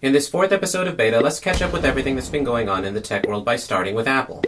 In this fourth episode of Beta, let's catch up with everything that's been going on in the tech world by starting with Apple.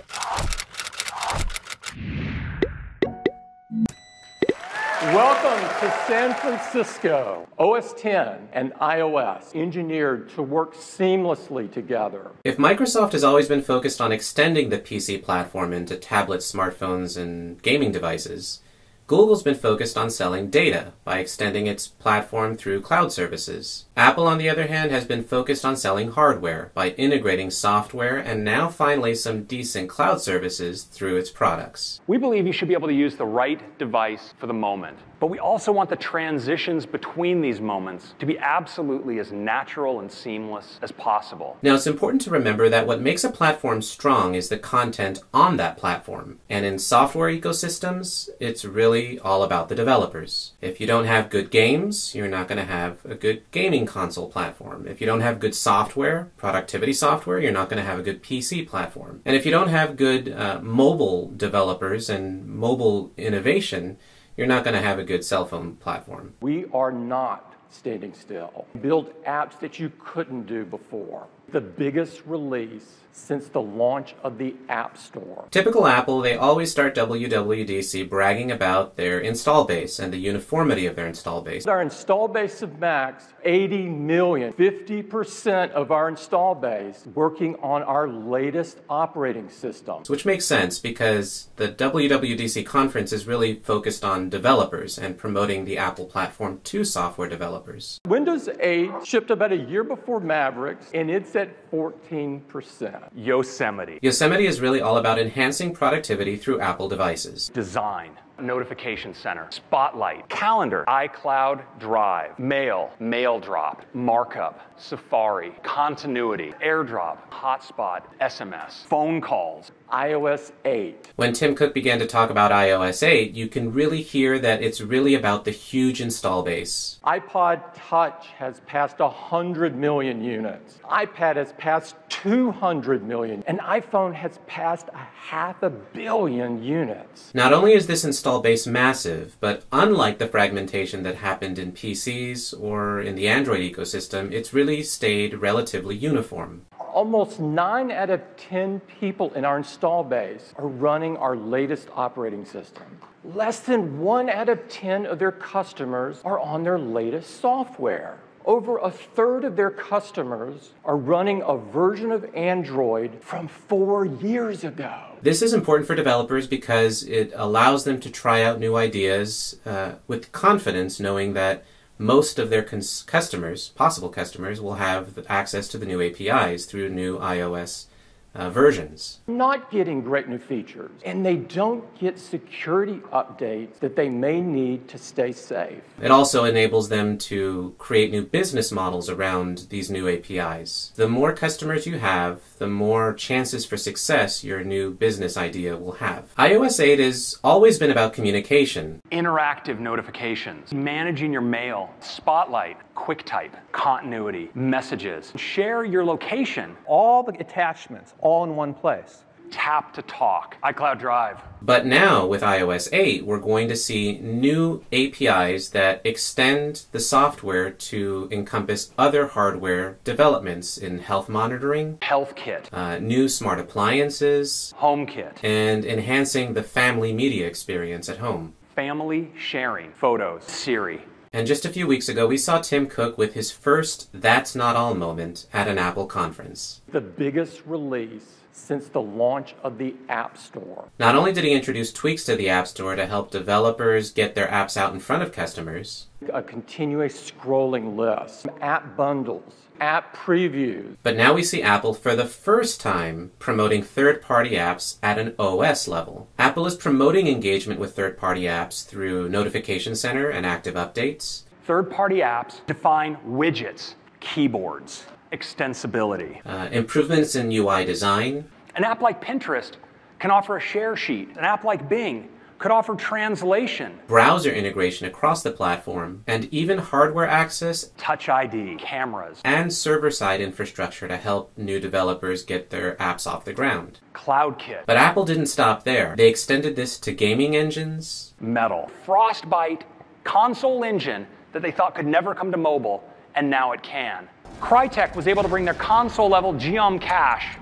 Welcome to San Francisco. OS X and iOS engineered to work seamlessly together. If Microsoft has always been focused on extending the PC platform into tablets, smartphones, and gaming devices, Google's been focused on selling data by extending its platform through cloud services. Apple, on the other hand, has been focused on selling hardware by integrating software and now finally some decent cloud services through its products. We believe you should be able to use the right device for the moment, but we also want the transitions between these moments to be absolutely as natural and seamless as possible. Now, it's important to remember that what makes a platform strong is the content on that platform. And in software ecosystems, it's really all about the developers. If you don't have good games, you're not going to have a good gaming console platform. If you don't have good software, productivity software, you're not going to have a good PC platform. And if you don't have good mobile developers and mobile innovation, you're not going to have a good cell phone platform. We are not standing still. Build apps that you couldn't do before. The biggest release since the launch of the App Store. Typical Apple, they always start WWDC bragging about their install base and the uniformity of their install base. Our install base of Macs, 80 million, 50% of our install base working on our latest operating system. Which makes sense because the WWDC conference is really focused on developers and promoting the Apple platform to software developers. Windows 8 shipped about a year before Mavericks, and it's at 14%. Yosemite. Yosemite is really all about enhancing productivity through Apple devices. Design. Notification Center, Spotlight, Calendar, iCloud Drive, Mail, Mail Drop, Markup, Safari, Continuity, AirDrop, Hotspot, SMS, Phone Calls, iOS 8. When Tim Cook began to talk about iOS 8, you can really hear that it's really about the huge install base. iPod Touch has passed 100 million units. iPad has passed 200 million. And iPhone has passed 500 million units. Not only is this install base massive, but unlike the fragmentation that happened in PCs or in the Android ecosystem, it's really stayed relatively uniform. Almost 9 out of 10 people in our install base are running our latest operating system. Less than 1 out of 10 of their customers are on their latest software. Over a third of their customers are running a version of Android from 4 years ago. This is important for developers because it allows them to try out new ideas with confidence, knowing that most of their possible customers, will have access to the new APIs through new iOS versions. Not getting great new features, and they don't get security updates that they may need to stay safe. It also enables them to create new business models around these new APIs. The more customers you have, the more chances for success your new business idea will have. iOS 8 has always been about communication. interactive notifications, managing your mail, Spotlight, QuickType, Continuity, Messages, share your location, all the attachments all in one place. Tap to Talk, iCloud Drive. But now, with iOS 8, we're going to see new APIs that extend the software to encompass other hardware developments in health monitoring, HealthKit, new smart appliances, HomeKit, and enhancing the family media experience at home. family sharing, Photos, Siri. And just a few weeks ago, we saw Tim Cook with his first That's Not All moment at an Apple conference. The biggest release since the launch of the App Store. Not only did he introduce tweaks to the App Store to help developers get their apps out in front of customers, A continuous scrolling list, app bundles, app previews. but now we see Apple for the first time promoting third-party apps at an OS level. Apple is promoting engagement with third-party apps through Notification Center and active updates. Third-party apps define widgets, keyboards, extensibility. Improvements in UI design. An app like Pinterest can offer a share sheet. An app like Bing could offer translation, Browser integration across the platform, and even hardware access Touch ID, cameras, and server-side infrastructure to help new developers get their apps off the ground. CloudKit, But Apple didn't stop there. They extended this to gaming engines, Metal, Frostbite, console engine that they thought could never come to mobile, and now it can. Crytek was able to bring their console-level geom cache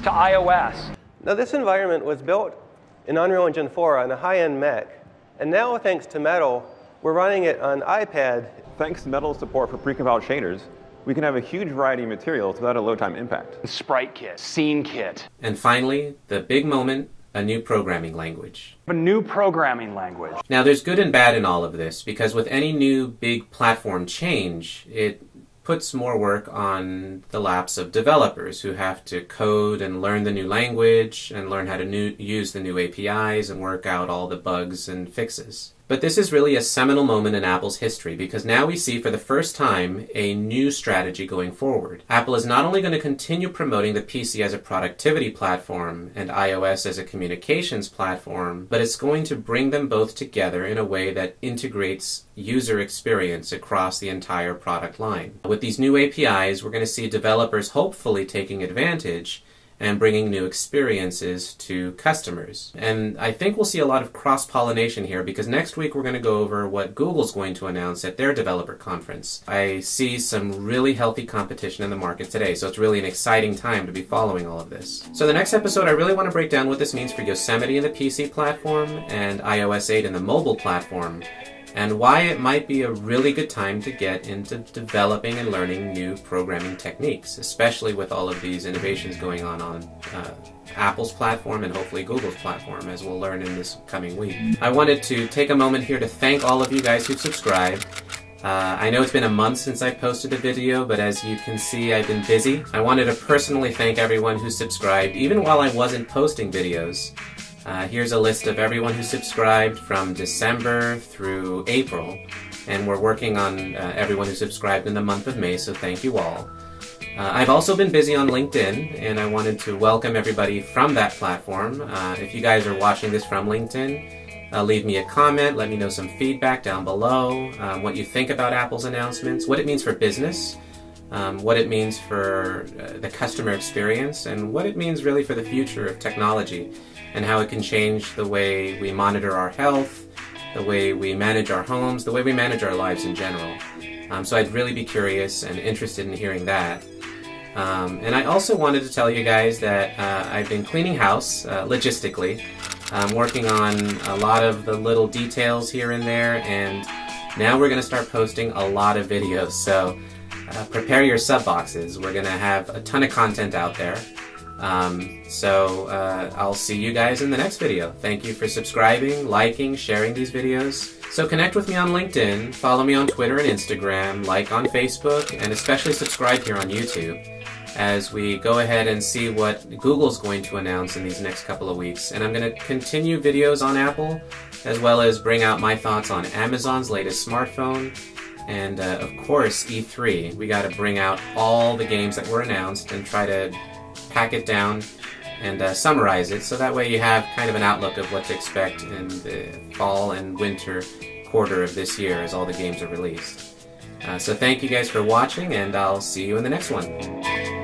to iOS. Now, this environment was built in Unreal Engine 4 on a high-end Mac, and now, thanks to Metal, we're running it on iPad. Thanks to Metal's support for precompiled shaders, we can have a huge variety of materials without a load time impact. Sprite kit, scene kit. And finally, the big moment, a new programming language. A new programming language. Now, there's good and bad in all of this, because with any new big platform change, it puts more work on the laps of developers who have to code and learn the new language and learn how to use the new APIs and work out all the bugs and fixes. But this is really a seminal moment in Apple's history, because now we see for the first time a new strategy going forward. Apple is not only going to continue promoting the PC as a productivity platform and iOS as a communications platform, but it's going to bring them both together in a way that integrates user experience across the entire product line. With these new APIs, we're going to see developers hopefully taking advantage and bringing new experiences to customers. And I think we'll see a lot of cross-pollination here, because next week we're going to go over what Google's going to announce at their developer conference. I see some really healthy competition in the market today, so it's really an exciting time to be following all of this. So the next episode, I really want to break down what this means for Yosemite and the PC platform and iOS 8 and the mobile platform, and why it might be a really good time to get into developing and learning new programming techniques, especially with all of these innovations going on Apple's platform and hopefully Google's platform, as we'll learn in this coming week. I wanted to take a moment here to thank all of you guys who've subscribed. I know it's been a month since I posted a video, but as you can see, I've been busy. I wanted to personally thank everyone who subscribed, even while I wasn't posting videos. Here's a list of everyone who subscribed from December through April, and we're working on everyone who subscribed in the month of May, so thank you all. I've also been busy on LinkedIn, and I wanted to welcome everybody from that platform. If you guys are watching this from LinkedIn, leave me a comment, let me know some feedback down below, what you think about Apple's announcements, what it means for business, what it means for the customer experience, and what it means really for the future of technology, and how it can change the way we monitor our health, the way we manage our homes, the way we manage our lives in general. So I'd really be curious and interested in hearing that. And I also wanted to tell you guys that I've been cleaning house logistically. I'm working on a lot of the little details here and there, and now we're going to start posting a lot of videos. So prepare your sub boxes. We're going to have a ton of content out there. I'll see you guys in the next video. Thank you for subscribing, liking, sharing these videos. So connect with me on LinkedIn, follow me on Twitter and Instagram, like on Facebook, and especially subscribe here on YouTube as we go ahead and see what Google's going to announce in these next couple of weeks. And I'm going to continue videos on Apple, as well as bring out my thoughts on Amazon's latest smartphone, and of course E3. We got to bring out all the games that were announced and try to pack it down and summarize it, so that way you have kind of an outlook of what to expect in the fall and winter quarter of this year as all the games are released. So thank you guys for watching, and I'll see you in the next one.